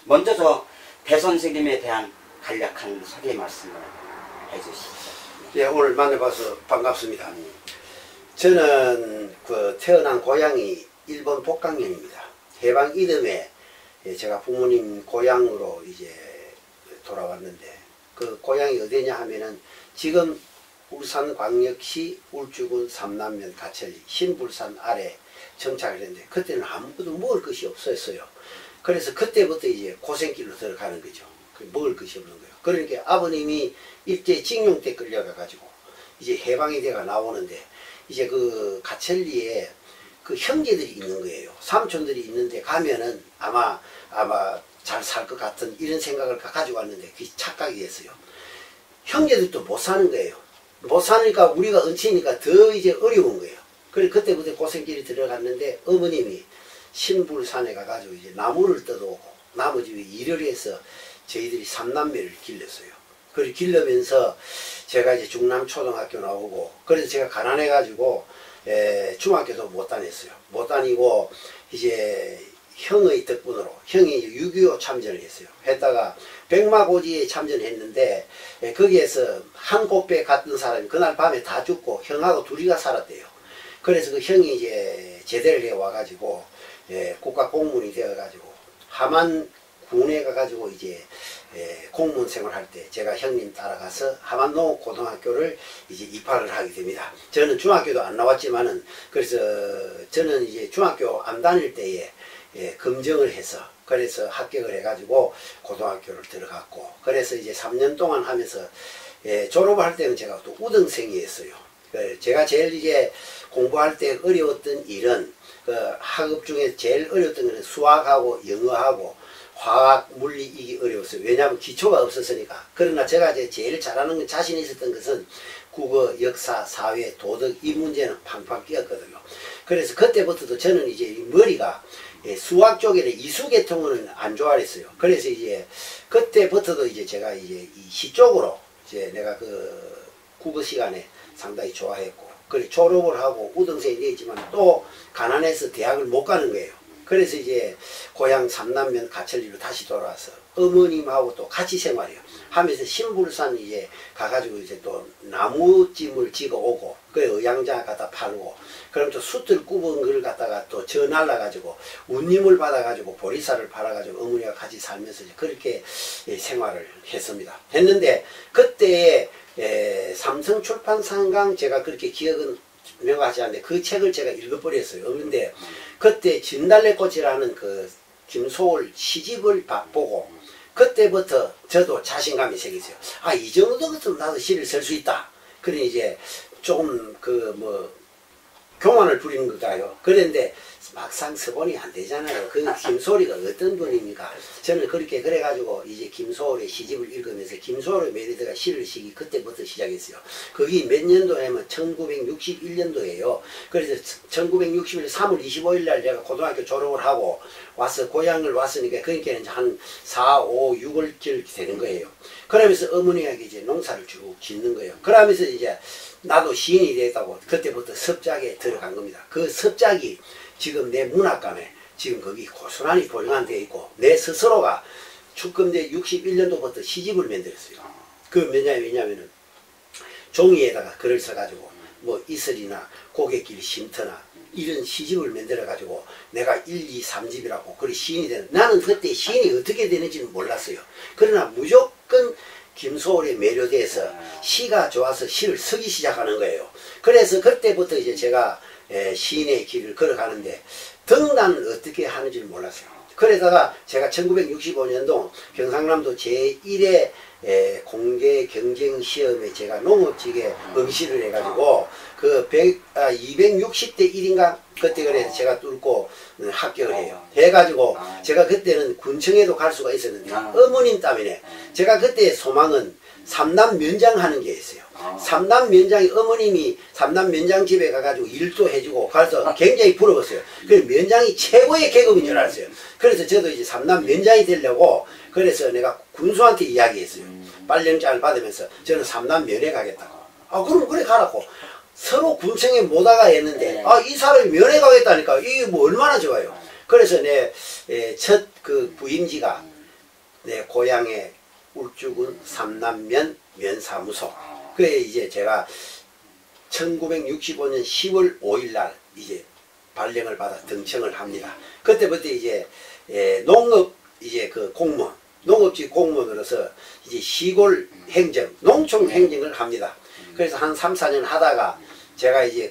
먼저 저 대선생님에 대한 간략한 소개 말씀을 해주시죠. 예, 오늘 만나봐서 반갑습니다. 저는 그 태어난 고향이 일본 복강면입니다. 해방 이듬해 제가 부모님 고향으로 이제 돌아왔는데, 그 고향이 어디냐 하면은 지금 울산광역시 울주군 삼남면 가천리 신불산 아래 정착을 했는데, 그때는 아무것도 먹을 것이 없었어요. 그래서 그때부터 이제 고생길로 들어가는 거죠. 먹을 것이 없는 거예요. 그러니까 아버님이 일제 징용 때 끌려가 가지고 이제 해방이 돼가 나오는데, 이제 그 가천리에 그 형제들이 있는 거예요. 삼촌들이 있는데 가면은 아마 잘 살 것 같은 이런 생각을 가지고 왔는데, 그게 착각이었어요. 형제들도 못 사는 거예요. 못 사니까 우리가 얹히니까 더 이제 어려운 거예요. 그래 그때부터 고생길이 들어갔는데, 어머님이 신불산에 가가지고 이제 나무를 뜯어오고 나머지 일을 해서 저희들이 삼남매를 길렀어요. 그걸 길르면서 제가 이제 중남초등학교 나오고, 그래서 제가 가난해가지고 중학교도 못 다녔어요. 못 다니고 이제 형의 덕분으로, 형이 6.25 참전을 했어요. 했다가 백마고지에 참전했는데, 거기에서 한 곳배 갔던 사람이 그날 밤에 다 죽고 형하고 둘이가 살았대요. 그래서 그 형이 이제 제대를 해 와가지고 국가 공무원이 되어가지고 하만 군에 가가지고 이제 공무원 생활할 때 제가 형님 따라가서 하만농업 고등학교를 이제 입학을 하게 됩니다. 저는 중학교도 안 나왔지만은, 그래서 저는 이제 중학교 안 다닐 때에 검정을 해서, 그래서 합격을 해가지고 고등학교를 들어갔고, 그래서 이제 3년 동안 하면서 졸업을 할 때는 제가 또 우등생이었어요. 제가 제일 이제 공부할 때 어려웠던 일은, 그 학업 중에 제일 어려웠던 것은 수학하고 영어하고 화학, 물리, 이게 어려웠어요. 왜냐하면 기초가 없었으니까. 그러나 제가 이제 제일 잘하는 건, 자신 있었던 것은 국어, 역사, 사회, 도덕, 이 문제는 팡팡 끼었거든요. 그래서 그때부터도 저는 이제 머리가 수학 쪽에는 이수계통은 안 좋아했어요. 그래서 이제 그때부터도 이제 제가 이제 이 시 쪽으로 이제 내가 그 국어 시간에 상당히 좋아했고, 그래 졸업을 하고 우등생이 되었지만 또 가난해서 대학을 못 가는 거예요. 그래서 이제 고향 삼남면 가천리로 다시 돌아와서 어머님하고 또 같이 생활해요. 하면서 신불산 이제 가가지고 이제 또 나무찜을 찍어 오고, 그 의향자 갖다 팔고, 그럼 또 숯을 굽은 걸 갖다가 또 저 날라가지고 운임을 받아가지고 보리쌀을 팔아가지고 어머니가 같이 살면서 이제 그렇게 생활을 했습니다. 했는데, 그때 삼성출판상강, 제가 그렇게 기억은 명확하지 않는데 그 책을 제가 읽어버렸어요. 그런데 그때 진달래꽃이라는 그 김소월 시집을 보고 그때부터 저도 자신감이 생겼어요. 아, 이 정도면 나도 시를 쓸 수 있다. 그래 이제 조금 그 뭐 교만을 부리는 걸까요? 그런데 막상 서본이 안 되잖아요. 그 김소월이가 어떤 분입니까? 저는 그렇게 그래가지고 이제 김소월의 시집을 읽으면서 김소월의 메리드가 시를 쓰기 그때부터 시작했어요. 그게 몇 년도냐면 1961년도예요. 그래서 1961년 3월 25일 날 내가 고등학교 졸업을 하고 와서 고향을 왔으니까, 그러니까 이제 한 4, 5, 6월쯤 되는 거예요. 그러면서 어머니에게 이제 농사를 쭉 짓는 거예요. 그러면서 이제 나도 시인이 됐다고 그때부터 섭작에 들어간 겁니다. 그 섭작이 지금 내 문학관에 지금 거기 고스란히 보존되어 있고, 내 스스로가 축금제 61년도부터 시집을 만들었어요. 그 왜냐면은 종이에다가 글을 써가지고 뭐 이슬이나 고갯길 쉼터나 이런 시집을 만들어가지고 내가 1, 2, 3집이라고 그래 시인이 되는, 나는 그때 시인이 어떻게 되는지는 몰랐어요. 그러나 무조건 김소월에 매료돼서 시가 좋아서 시를 쓰기 시작하는 거예요. 그래서 그때부터 이제 제가 시인의 길을 걸어가는데, 등단을 어떻게 하는지를 몰랐어요. 그러다가 제가 1965년도 경상남도 제1회 공개 경쟁 시험에 제가 농업직에 응시를 해가지고 그 260대 1인가 그때 그래서 제가 뚫고 합격을 해요. 해가지고 제가 그때는 군청에도 갈 수가 있었는데 어머님 때문에 제가 그때 소망은 삼남면장 하는 게 있어요. 삼남면장이, 어머님이 삼남면장 집에 가가지고 일도 해주고 가서 굉장히 부러웠어요. 그래서 면장이 최고의 계급인 줄 알았어요. 그래서 저도 이제 삼남면장이 되려고, 그래서 내가 군수한테 이야기했어요. 빨령장을 받으면서 저는 삼남면에 가겠다고. 아, 그럼 그래 가라고. 서로 군청에 못 와가 했는데, 아, 이 사람이 면회 가겠다니까 이게 뭐 얼마나 좋아요. 그래서 내 첫 그 부임지가 내 고향의 울주군 삼남면 면사무소. 그에 이제 제가 1965년 10월 5일 날 이제 발령을 받아 등청을 합니다. 그때부터 이제 농업 이제 그 공무원, 농업직 공무원으로서 이제 시골 행정, 농촌 행정을 합니다. 그래서 한 3, 4년 하다가 제가 이제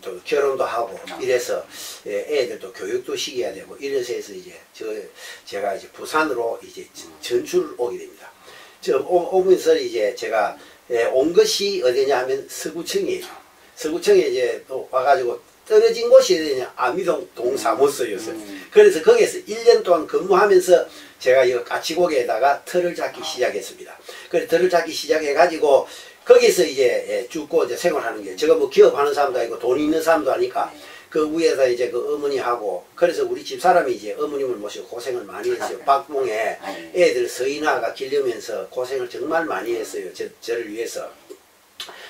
또 결혼도 하고 이래서 애들도 교육도 시켜야 되고 이래서 해서 이제 제가 이제 부산으로 이제 전출을 오게 됩니다. 오면서 이제 제가 온 것이 어디냐 하면 서구청이에요. 서구청에 이제 또 와가지고 떨어진 곳이 어디냐, 아미동 동사무소였어요. 그래서 거기에서 1년 동안 근무하면서 제가 이 까치고개에다가 털을 잡기 시작했습니다. 그래서 털을 잡기 시작해가지고 거기서 이제 죽고 이제 생활하는 게, 제가 뭐 기업하는 사람도 아니고 돈 있는 사람도 아니까 그 위에다 이제 그 어머니하고, 그래서 우리 집 사람이 이제 어머님을 모시고 고생을 많이 했어요. 박봉에 애들 서인아가 기르면서 고생을 정말 많이 했어요. 저를 위해서.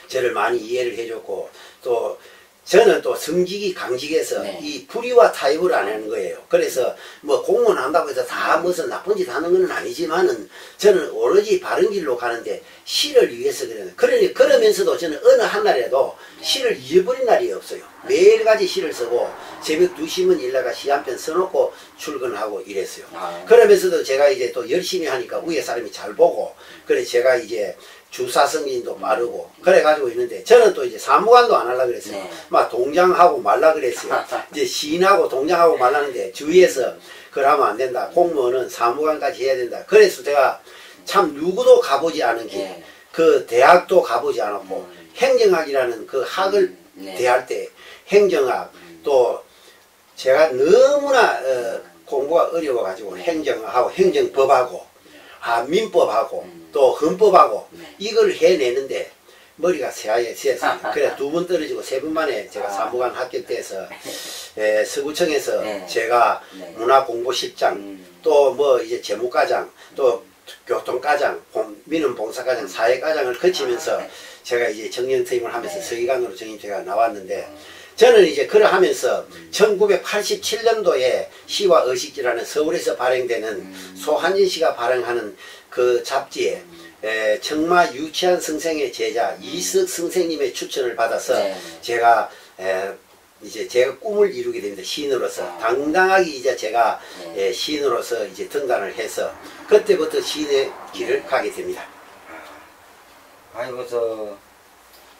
저를 많이 이해를 해줬고, 또 저는 또 성직이 강직해서 이 불의와 타협을 안 하는 거예요. 그래서 뭐 공무원 한다고 해서 다 무슨 나쁜 짓 하는 건 아니지만은 저는 오로지 바른 길로 가는데 시를 위해서 그래요. 그러면서도 저는 어느 한 날에도 시를 잊어버린 날이 없어요. 매일같이 시를 쓰고 새벽 2시면 일나가 시 한 편 써놓고 출근하고 이랬어요. 그러면서도 제가 이제 또 열심히 하니까 위에 사람이 잘 보고, 그래 제가 이제 주사 승진도 빠르고 그래가지고 있는데, 저는 또 이제 사무관도 안 하려고 그랬어요. 막 동장하고 말라 그랬어요. 이제 시인하고 동장하고 말라는데 주위에서 그러면 안 된다, 공무원은 사무관까지 해야 된다. 그래서 제가 참 누구도 가보지 않은 길, 그 대학도 가보지 않았고 행정학이라는 그 학을 대할 때 행정학, 또 제가 너무나 공부가 어려워가지고 행정하고 행정법하고 민법하고 또 헌법하고 이걸 해내는데 머리가 새하얘졌습니다. 그래 2번 떨어지고 3번 만에 제가 사무관 합격돼서 서구청에서 제가 문화공보실장, 또 뭐 이제 재무과장, 또 교통과장, 민원봉사과장, 사회과장을 거치면서 제가 이제 정년퇴임을 하면서 서기관으로 정임퇴가 나왔는데, 저는 이제 그걸 하면서 1987년도에 시와 의식지라는 서울에서 발행되는 소한진 씨가 발행하는 그 잡지에 청마 유치한 성생의 제자 이석 선생님의 추천을 받아서 제가 이제 제가 꿈을 이루게 됩니다. 시인으로서 당당하게 이제 제가 시인으로서 이제 등단을 해서 그때부터 시인의 길을 가게 됩니다. 아이고,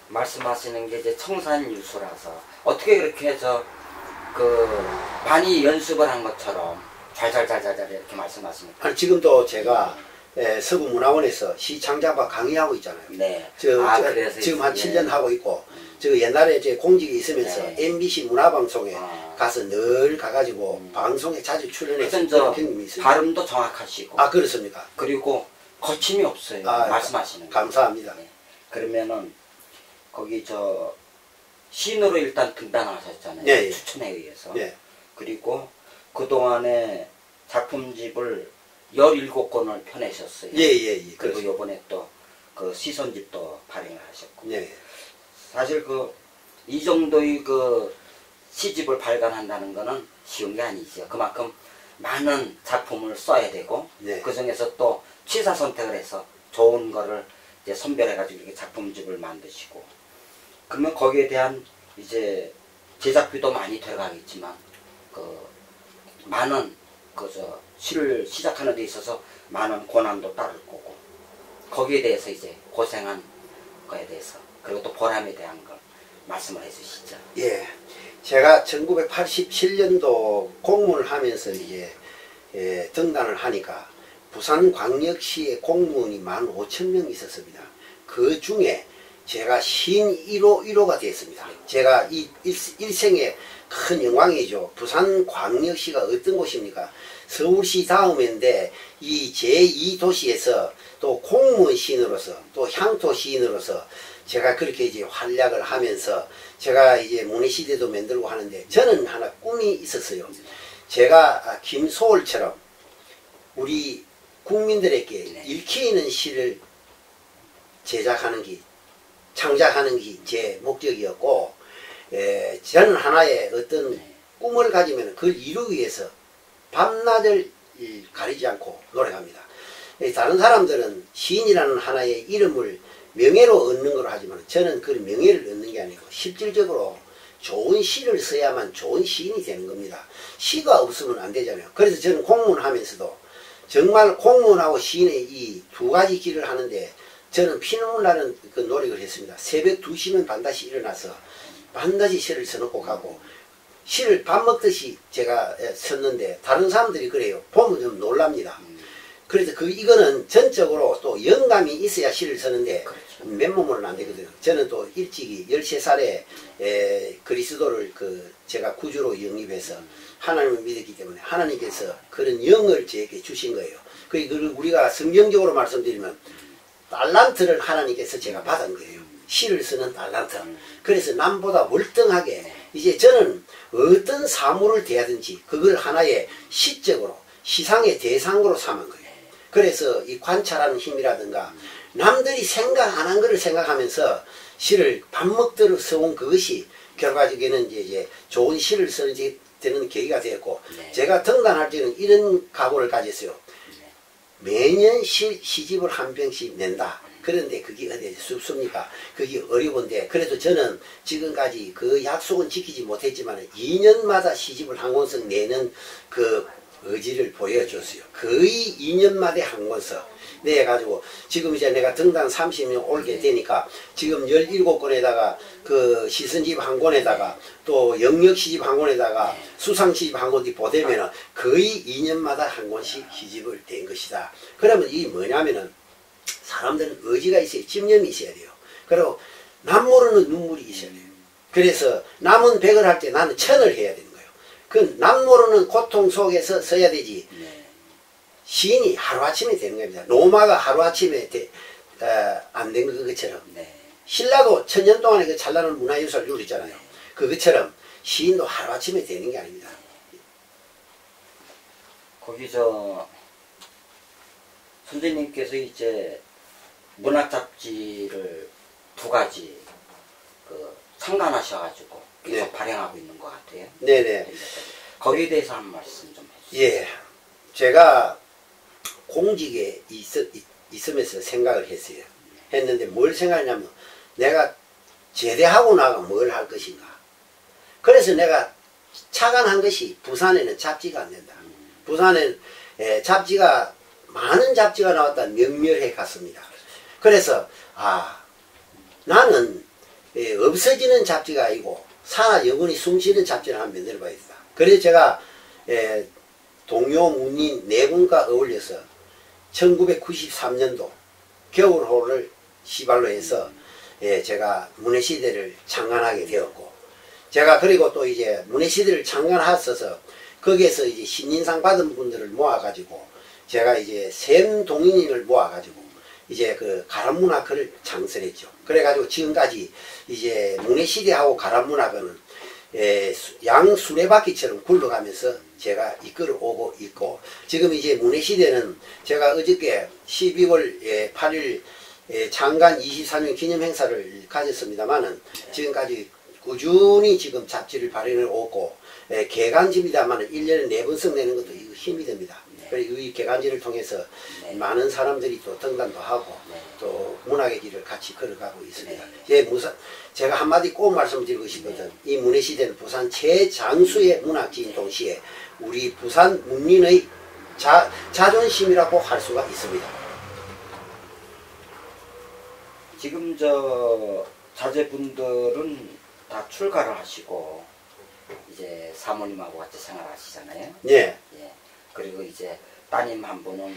말씀하시는 게 이제 청산유수라서 어떻게 그렇게 해서 많이 연습을 한 것처럼 잘잘잘잘 이렇게 말씀하십니까? 아니, 지금도 제가 서구문화원에서 시창작가 강의하고 있잖아요. 지금 한 7년 하고 있고, 저 옛날에 제 공직이 있으면서 MBC 문화방송에 가서 늘 가가지고 방송에 자주 출연해서 경험이 있습니다. 발음도 정확하시고. 아, 그렇습니까? 그리고 거침이 없어요. 말씀하시는 거. 감사합니다. 그러면은 거기 시인으로 일단 등단하셨잖아요. 추천에 의해서. 그리고 그동안에 작품집을 17권을 펴내셨어요. 그리고 요번에 또 그 시선집도 발행을 하셨고. 사실 이 정도의 시집을 발간한다는 거는 쉬운 게 아니죠. 그만큼 많은 작품을 써야 되고, 그 중에서 또 취사 선택을 해서 좋은 거를 이제 선별해가지고 이렇게 작품집을 만드시고, 그러면 거기에 대한 이제 제작비도 많이 들어가겠지만, 많은 시를 시작하는 데 있어서 많은 고난도 따를 거고, 거기에 대해서 이제 고생한 거에 대해서, 그리고 또 보람에 대한 걸 말씀을 해주시죠. 제가 1987년도 공무원을 하면서 이제 등단을 하니까 부산광역시에 공무원이 15,000명 있었습니다. 그 중에 제가 시인 1호가 됐습니다. 제가 일생의 큰 영광이죠. 부산광역시가 어떤 곳입니까? 서울시 다음인데 이 제2도시에서 또 공무원 시인으로서 또 향토 시인으로서 제가 그렇게 이제 활약을 하면서 제가 이제 문예시대도 만들고 하는데, 저는 하나 꿈이 있었어요. 제가 김소월처럼 우리 국민들에게 읽히 있는 시를 제작하는 게, 창작하는 게 제 목적이었고, 저는 하나의 어떤 꿈을 가지면 그걸 이루기 위해서 밤낮을 가리지 않고 노력합니다. 다른 사람들은 시인이라는 하나의 이름을 명예로 얻는 걸 하지만 저는 그 명예를 얻는 게 아니고 실질적으로 좋은 시를 써야만 좋은 시인이 되는 겁니다. 시가 없으면 안 되잖아요. 그래서 저는 공무원하면서도 정말 공무원하고 시인의 이 두 가지 길을 하는데 저는 피눈물 나는 그 노력을 했습니다. 새벽 2시면 반드시 일어나서 반드시 시를 써놓고 가고 시를 밥 먹듯이 제가 썼는데 다른 사람들이 그래요. 보면 좀 놀랍니다. 그래서 이거는 전적으로 또 영감이 있어야 시를 쓰는데 맨몸으로는 안 되거든요. 저는 또 일찍이 13살에 그리스도를 제가 구주로 영입해서 하나님을 믿었기 때문에 하나님께서 그런 영을 저에게 주신 거예요. 그리고 우리가 성경적으로 말씀드리면 달란트를 하나님께서 제가 받은 거예요. 시를 쓰는 달란트. 그래서 남보다 월등하게 이제 저는 어떤 사물을 대하든지 그걸 하나의 시적으로 시상의 대상으로 삼은 거예요. 그래서 이 관찰하는 힘이라든가 남들이 생각 안 한 거를 생각하면서 시를 밥 먹도록 써온 그것이 결과적에는 이제 좋은 시를 쓰는 되는 계기가 되었고 제가 등단할 때는 이런 각오를 가졌어요. 매년 시집을 한 병씩 낸다. 그런데 그게 어디 쉽습니까? 그게 어려운데 그래도 저는 지금까지 그 약속은 지키지 못했지만 2년마다 시집을 한 권씩 내는 그 의지를 보여줬어요. 거의 2년마다 한 권씩 내가지고 지금 이제 내가 등단 30년 올게 되니까 지금 17권에다가 그 시선집 한 권에다가 또 영역 시집 한 권에다가 수상 시집 한 권이 보되면은 거의 2년마다 한 권씩 시집을 낸 것이다. 그러면 이게 뭐냐면은 사람들은 의지가 있어야 집념이 있어야 돼요. 그리고 남모르는 눈물이 있어야 돼요. 그래서 남은 100을 할 때 나는 1000을 해야 되는 거예요. 그 남모르는 고통 속에서 써야 되지. 시인이 하루아침에 되는 겁니다. 로마가 하루아침에 안 된 것처럼 신라도 1000년 동안에 그 찬란한 문화유산을 누리잖아요. 그것처럼 시인도 하루아침에 되는 게 아닙니다. 거기 선생님께서 이제 문학 잡지를 2가지 창간하셔가지고 계속 발행하고 있는 것 같아요. 네네. 거기에 대해서 한 말씀 좀 해주세요. 예. 제가 공직에 있으면서 생각을 했어요. 했는데 뭘 생각하냐면 내가 제대하고 나가 뭘 할 것인가. 그래서 내가 착안한 것이 부산에는 잡지가 안 된다. 부산에 잡지가 많은 잡지가 나왔다 명멸해 갔습니다. 그래서 나는 없어지는 잡지가 아니고 살아 영원히 숨쉬는 잡지를 한번 만들어 봐야겠다. 그래서 제가 동요 문인 4분과 어울려서 1993년도 겨울호를 시발로 해서 제가 문해시대를 창간하게 되었고 제가 그리고 또 이제 문해시대를 창간하셔서 거기에서 이제 신인상 받은 분들을 모아가지고 제가 이제 샘동인을 모아가지고 이제 그 가람문학을 창설했죠. 그래가지고 지금까지 이제 문해시대하고 가람문학은 양수레바퀴처럼 굴러가면서 제가 이끌어 오고 있고 지금 이제 문해시대는 제가 어저께 12월 8일 창간 24년 기념행사를 가졌습니다만은 지금까지 꾸준히 지금 잡지를 발행해 오고 개간지입니다만은 1년에 4번씩 내는 것도 이거 힘이 됩니다. 그리고 이 개간지를 통해서 많은 사람들이 또 등단도 하고 또 문학의 길을 같이 걸어가고 있습니다. 제가 한마디 꼭 말씀드리고 싶거든. 이 문해시대는 부산 최장수의 문학지인 동시에 우리 부산 문민의 자존심이라고 할 수가 있습니다. 지금 자제분들은 다 출가를 하시고 이제 사모님하고 같이 생활하시잖아요. 예. 그리고 이제 따님 한 분은